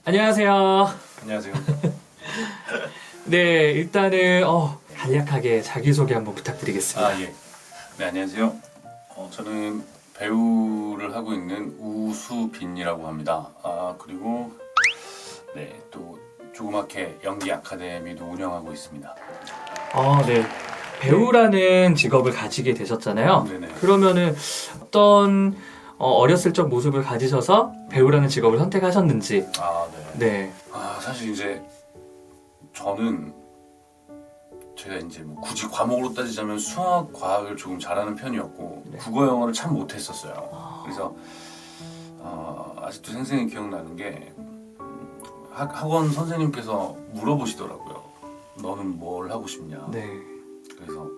안녕하세요. 안녕하세요. 네, 일단은 간략하게 자기소개 한번 부탁드리겠습니다. 예. 네, 안녕하세요. 저는 배우를 하고 있는 우수빈이라고 합니다. 그리고 네, 또 조그맣게 연기 아카데미도 운영하고 있습니다. 네. 배우라는 직업을 가지게 되셨잖아요. 네네. 그러면은 어떤 어렸을 적 모습을 가지셔서 배우라는 직업을 선택하셨는지. 네. 네. 사실 이제 저는 제가 이제 뭐 굳이 과목으로 따지자면 수학, 과학을 조금 잘하는 편이었고 네. 국어, 영어를 참 못했었어요. 그래서 아직도 생생히 기억나는 게 학원 선생님께서 물어보시더라고요. 너는 뭘 하고 싶냐? 네. 그래서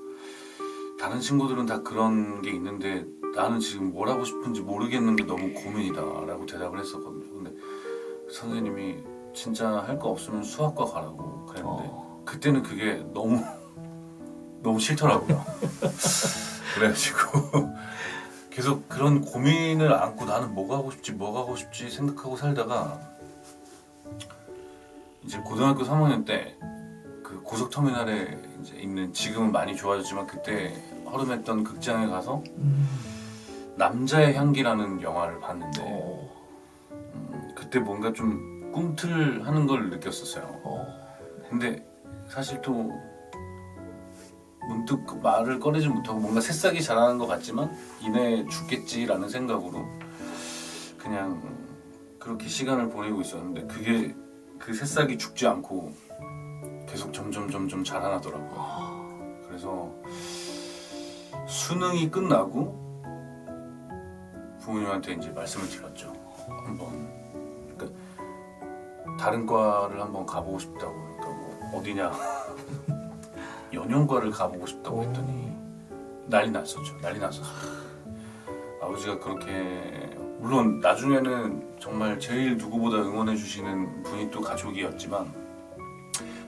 다른 친구들은 다 그런 게 있는데 나는 지금 뭘 하고 싶은지 모르겠는 게 너무 고민이다 라고 대답을 했었거든요. 근데 선생님이 진짜 할 거 없으면 수학과 가라고 그랬는데 그때는 그게 너무 싫더라고요. 그래가지고 계속 그런 고민을 안고 나는 뭐가 하고 싶지 생각하고 살다가 이제 고등학교 3학년 때 그 고속터미널에 이제 있는, 지금은 많이 좋아졌지만 그때 허름했던 극장에 가서 남자의 향기라는 영화를 봤는데 그때 뭔가 좀 꿈틀하는 걸 느꼈었어요. 근데 사실 또 문득 말을 꺼내지 못하고 뭔가 새싹이 자라는 것 같지만 이내 죽겠지라는 생각으로 그냥 그렇게 시간을 보내고 있었는데 그게 그 새싹이 죽지 않고 계속 점점 자라나더라고요. 그래서 수능이 끝나고 부모님한테 이제 말씀을 드렸죠. 한번 그러니까 다른 과를 한번 가보고 싶다고. 그러니까 뭐 어디냐 연영과를 가보고 싶다고 했더니 난리 났었죠. 아버지가 그렇게, 물론 나중에는 정말 제일 누구보다 응원해 주시는 분이 또 가족이었지만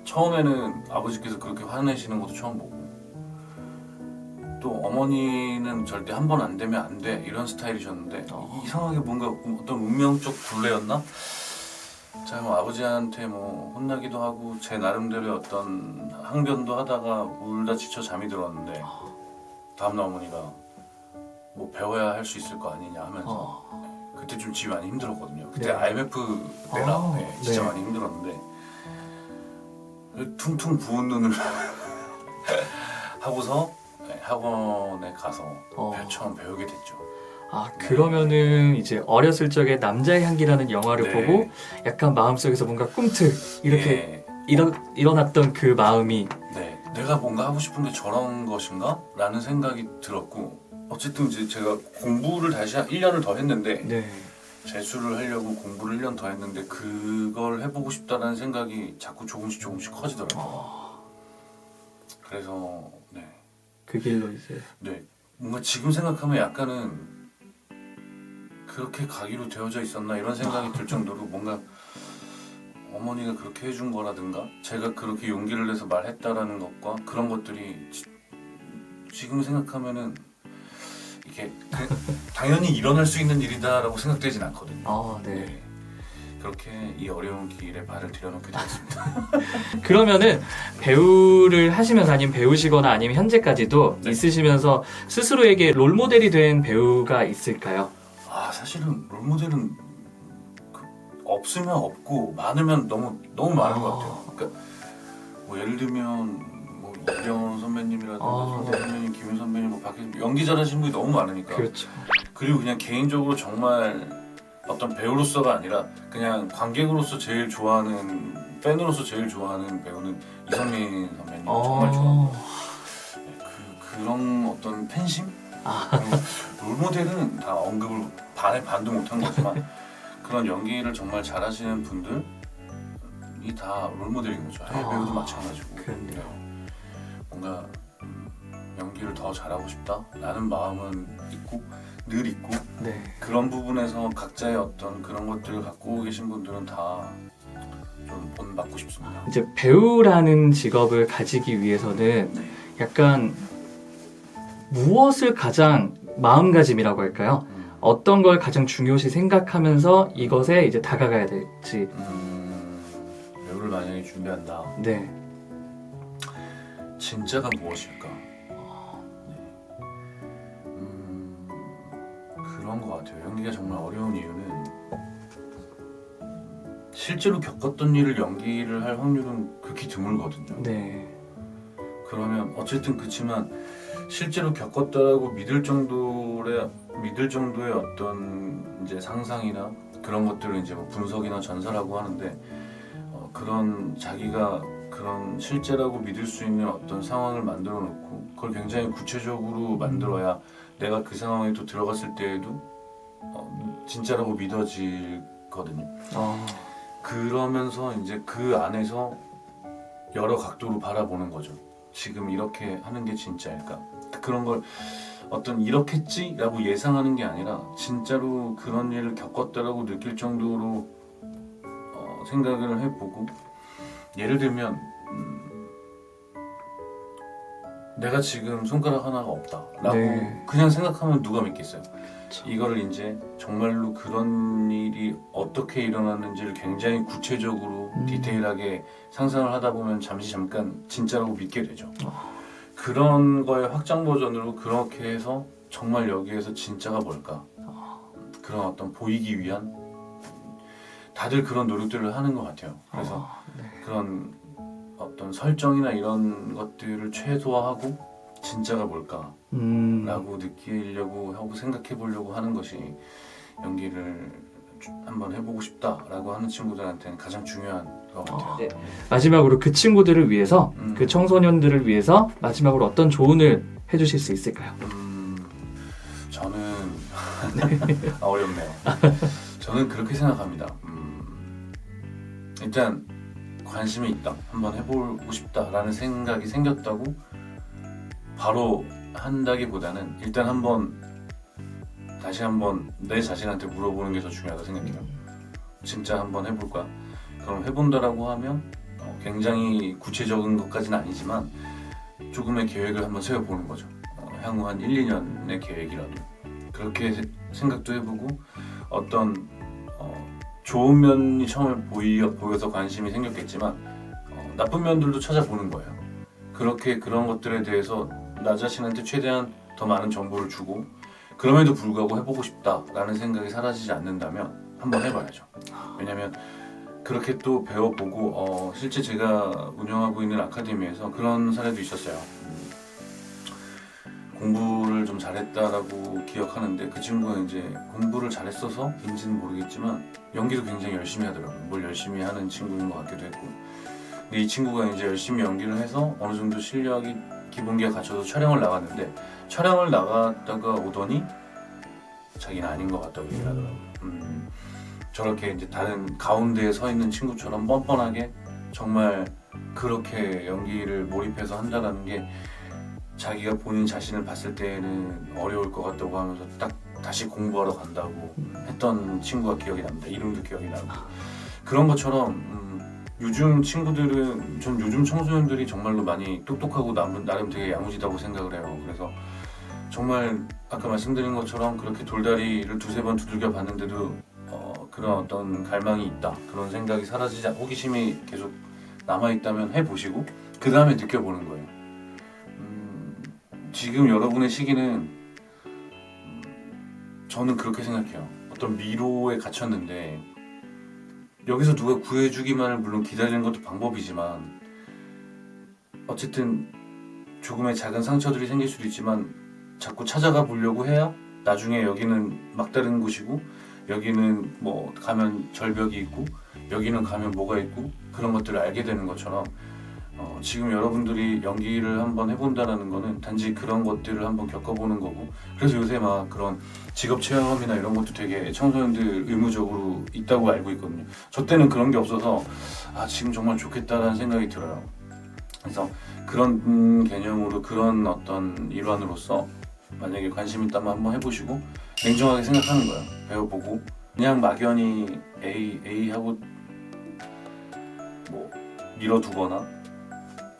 처음에는 아버지께서 그렇게 화내시는 것도 처음 보고 또 어머니는 절대 한 번 안 되면 안 돼 이런 스타일이셨는데 이상하게 뭔가 어떤 운명적 굴레였나? 제가 뭐 아버지한테 뭐 혼나기도 하고 제 나름대로의 어떤 항변도 하다가 울다 지쳐 잠이 들었는데 다음날 어머니가 뭐 배워야 할 수 있을 거 아니냐 하면서 그때 좀 집이 많이 힘들었거든요. 그때 네. IMF 때라 진짜 네. 많이 힘들었는데 퉁퉁 부은 눈을 하고서 학원에 가서 처음 배우게 됐죠. 그러면은 이제 어렸을 적에 남자의 향기라는 영화를 네. 보고 약간 마음속에서 뭔가 꿈틀 이렇게 일어났던 그 마음이 내가 뭔가 하고 싶은 게 저런 것인가? 라는 생각이 들었고 어쨌든 이제 제가 공부를 다시 1년을 더 했는데 재수를 하려고 공부를 1년 더 했는데 그걸 해보고 싶다는 생각이 자꾸 조금씩 커지더라고요. 그래서 그 길로 이제 뭔가 지금 생각하면 약간은 그렇게 가기로 되어져 있었나 이런 생각이 들 정도로 뭔가 어머니가 그렇게 해준 거라든가 제가 그렇게 용기를 내서 말했다라는 것과 그런 것들이 지금 생각하면은 이게 당연히 일어날 수 있는 일이다라고 생각되진 않거든요. 그렇게 이 어려운 길에 발을 들여놓게 되었습니다. 그러면은 배우를 하시면서 아니면 배우시거나 아니면 현재까지도 있으시면서 스스로에게 롤모델이 된 배우가 있을까요? 사실은 롤모델은 없으면 없고 많으면 너무 많은 것 같아요. 그러니까 뭐 예를 들면 뭐 이병헌 선배님이라든가 손석희 선배님, 김윤 선배님, 뭐 박혜진, 연기 잘하시는 분이 너무 많으니까. 그렇죠. 그리고 그냥 개인적으로 정말 어떤 배우로서가 아니라 그냥 관객으로서 제일 좋아하는, 팬으로서 제일 좋아하는 배우는 이성민 선배님 정말 좋아하고 그런 어떤 팬심? 롤모델은 다 언급을 반에 반도 못한 거지만 그런 연기를 정말 잘하시는 분들이 다 롤모델인 거죠. 해외 배우도 마찬가지고. 뭔가 연기를 더 잘하고 싶다 라는 마음은 늘 있고 그런 부분에서 각자의 어떤 그런 것들을 갖고 계신 분들은 다 좀 본받고 싶습니다. 이제 배우라는 직업을 가지기 위해서는 약간 무엇을 가장 마음가짐이라고 할까요? 어떤 걸 가장 중요시 생각하면서 이것에 이제 다가가야 될지. 배우를 만약에 준비한다. 네. 진짜가 무엇일까? 그런 것 같아요. 연기가 정말 어려운 이유는 실제로 겪었던 일을 연기를 할 확률은 극히 드물거든요. 네. 그러면 어쨌든 그렇지만 실제로 겪었다라고 믿을 정도의 어떤 이제 상상이나 그런 것들을 이제 뭐 분석이나 전사라고 하는데 그런 자기가 그런 실제라고 믿을 수 있는 어떤 상황을 만들어 놓고 그걸 굉장히 구체적으로 만들어야 내가 그 상황에 또 들어갔을 때에도 진짜라고 믿어지거든요. 그러면서 이제 그 안에서 여러 각도로 바라보는 거죠. 지금 이렇게 하는 게 진짜일까? 그런 걸 어떤 이렇겠지라고 예상하는 게 아니라 진짜로 그런 일을 겪었다라고 느낄 정도로 생각을 해보고 예를 들면 내가 지금 손가락 하나가 없다라고 네. 그냥 생각하면 누가 믿겠어요? 그쵸. 이거를 이제 정말로 그런 일이 어떻게 일어났는지를 굉장히 구체적으로 디테일하게 상상을 하다 보면 잠깐 진짜라고 믿게 되죠. 그런 거의 확장 버전으로 그렇게 해서 정말 여기에서 진짜가 뭘까? 그런 어떤 보이기 위한 다들 그런 노력들을 하는 것 같아요. 그래서 네. 그런 어떤 설정이나 이런 것들을 최소화하고 진짜가 뭘까? 라고 느끼려고 하고 생각해 보려고 하는 것이 연기를 한번 해보고 싶다라고 하는 친구들한테는 가장 중요한 것 같아요. 네. 마지막으로 그 친구들을 위해서 그 청소년들을 위해서 마지막으로 어떤 조언을 해주실 수 있을까요? 저는 어렵네요. 저는 그렇게 생각합니다. 일단 관심이 있다, 한번 해보고 싶다라는 생각이 생겼다고 바로 한다기보다는 일단 다시 한번 내 자신한테 물어보는 게 더 중요하다고 생각해요. 진짜 한번 해볼까? 그럼 해본다라고 하면 굉장히 구체적인 것까지는 아니지만 조금의 계획을 한번 세워보는 거죠. 향후 한 1, 2년의 계획이라도 그렇게 생각도 해보고 어떤 좋은 면이 처음에 보여서 관심이 생겼겠지만 나쁜 면들도 찾아보는 거예요. 그렇게 그런 것들에 대해서 나 자신한테 최대한 더 많은 정보를 주고 그럼에도 불구하고 해보고 싶다라는 생각이 사라지지 않는다면 한번 해봐야죠. 왜냐면 그렇게 또 배워보고 실제 제가 운영하고 있는 아카데미에서 그런 사례도 있었어요. 공부를 좀 잘했다라고 기억하는데 그 친구가 이제 공부를 잘했어서인지는 모르겠지만 연기도 굉장히 열심히 하더라고요. 뭘 열심히 하는 친구인 것 같기도 했고. 근데 이 친구가 이제 열심히 연기를 해서 어느 정도 실력이 기본기가 갖춰서 촬영을 나갔는데 촬영을 나갔다가 오더니 자기는 아닌 것 같다고 얘기를 하더라고요. 저렇게 이제 다른 가운데에 서 있는 친구처럼 뻔뻔하게 정말 그렇게 연기를 몰입해서 한다는 게 자기가 본인 자신을 봤을 때는 어려울 것 같다고 하면서 딱 다시 공부하러 간다고 했던 친구가 기억이 납니다. 이름도 기억이 나고 그런 것처럼 요즘 친구들은 전 요즘 청소년들이 정말로 많이 똑똑하고 나름 되게 야무지다고 생각을 해요. 그래서 정말 아까 말씀드린 것처럼 그렇게 돌다리를 두세 번 두들겨 봤는데도 그런 어떤 갈망이 있다, 그런 생각이 사라지지 않고 호기심이 계속 남아있다면 해보시고 그 다음에 느껴보는 거예요. 지금 여러분의 시기는 저는 그렇게 생각해요. 어떤 미로에 갇혔는데 여기서 누가 구해주기만을 물론 기다리는 것도 방법이지만 어쨌든 조금의 작은 상처들이 생길 수도 있지만 자꾸 찾아가 보려고 해야 나중에 여기는 막다른 곳이고 여기는 뭐 가면 절벽이 있고 여기는 가면 뭐가 있고 그런 것들을 알게 되는 것처럼 지금 여러분들이 연기를 한번 해본다는 거는 단지 그런 것들을 한번 겪어보는 거고 그래서 요새 막 그런 직업 체험이나 이런 것도 되게 청소년들 의무적으로 있다고 알고 있거든요. 저 때는 그런 게 없어서 지금 정말 좋겠다라는 생각이 들어요. 그래서 그런 개념으로 그런 어떤 일환으로서 만약에 관심 있다면 한번 해보시고 냉정하게 생각하는 거예요. 배워보고 그냥 막연히 A 하고 뭐 밀어두거나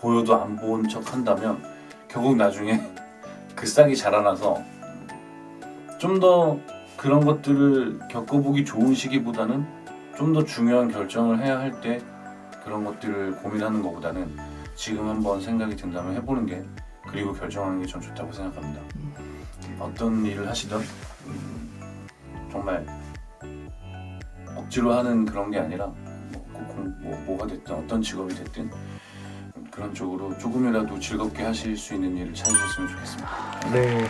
보여도 안 본 척 한다면 결국 나중에 그 싹이 자라나서 좀 더 그런 것들을 겪어보기 좋은 시기보다는 좀 더 중요한 결정을 해야 할 때 그런 것들을 고민하는 것보다는 지금 한번 생각이 든다면 해보는 게, 그리고 결정하는 게 전 좋다고 생각합니다. 어떤 일을 하시든 정말 억지로 하는 그런 게 아니라 뭐가 됐든 어떤 직업이 됐든 그런 쪽으로 조금이라도 즐겁게 하실 수 있는 일을 찾으셨으면 좋겠습니다. 네.